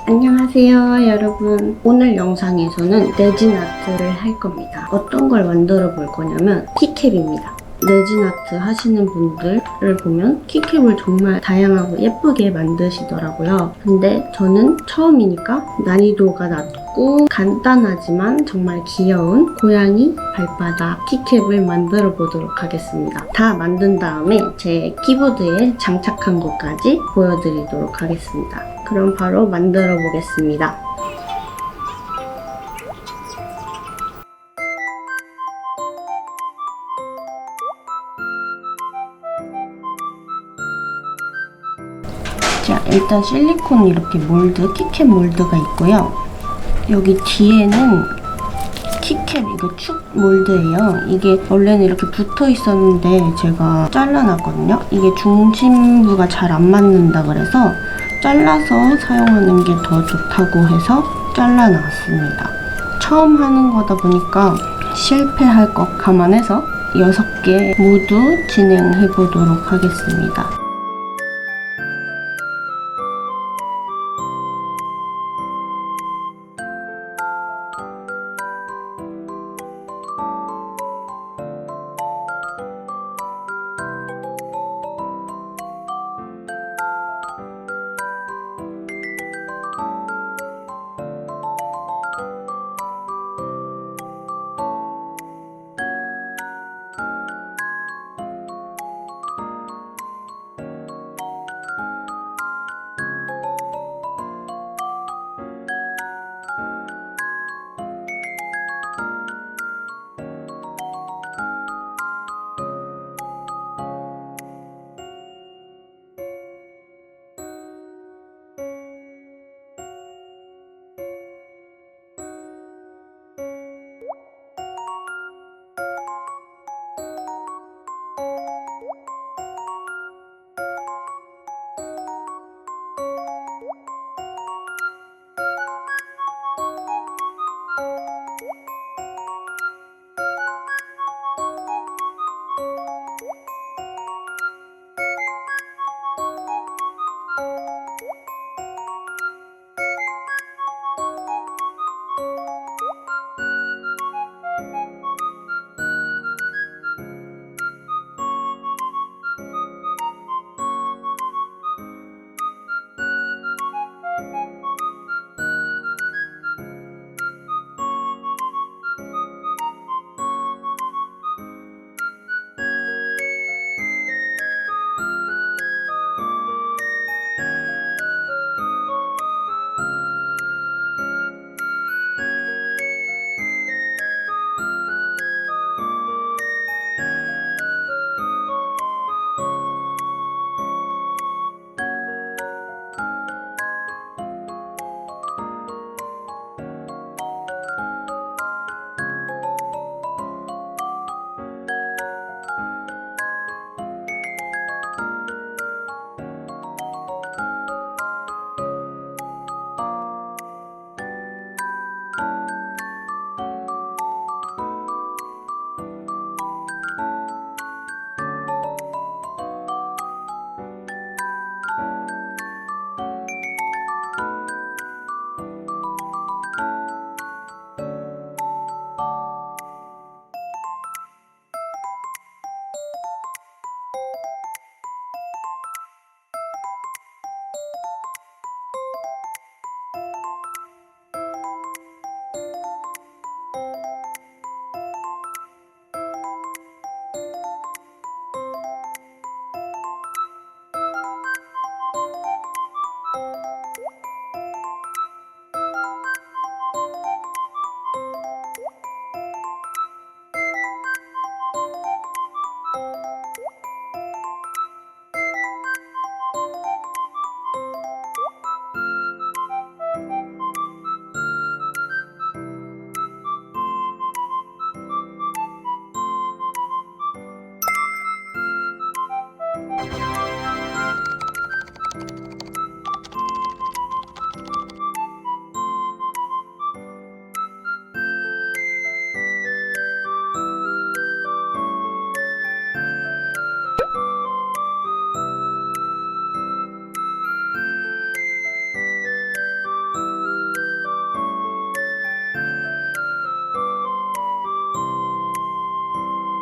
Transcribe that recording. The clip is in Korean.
안녕하세요 여러분. 오늘 영상에서는 레진 아트를 할 겁니다. 어떤 걸 만들어 볼 거냐면 키캡입니다. 레진 아트 하시는 분들을 보면 키캡을 정말 다양하고 예쁘게 만드시더라고요. 근데 저는 처음이니까 난이도가 낮고 간단하지만 정말 귀여운 고양이 발바닥 키캡을 만들어 보도록 하겠습니다. 다 만든 다음에 제 키보드에 장착한 것까지 보여드리도록 하겠습니다. 그럼 바로 만들어 보겠습니다. 자, 일단 실리콘 이렇게 몰드, 키캡 몰드가 있고요. 여기 뒤에는 키캡 이거 축 몰드예요. 이게 원래는 이렇게 붙어 있었는데 제가 잘라놨거든요. 이게 중심부가 잘 안 맞는다 그래서 잘라서 사용하는 게 더 좋다고 해서 잘라놨습니다. 처음 하는 거다 보니까 실패할 것 감안해서 6개 모두 진행해 보도록 하겠습니다.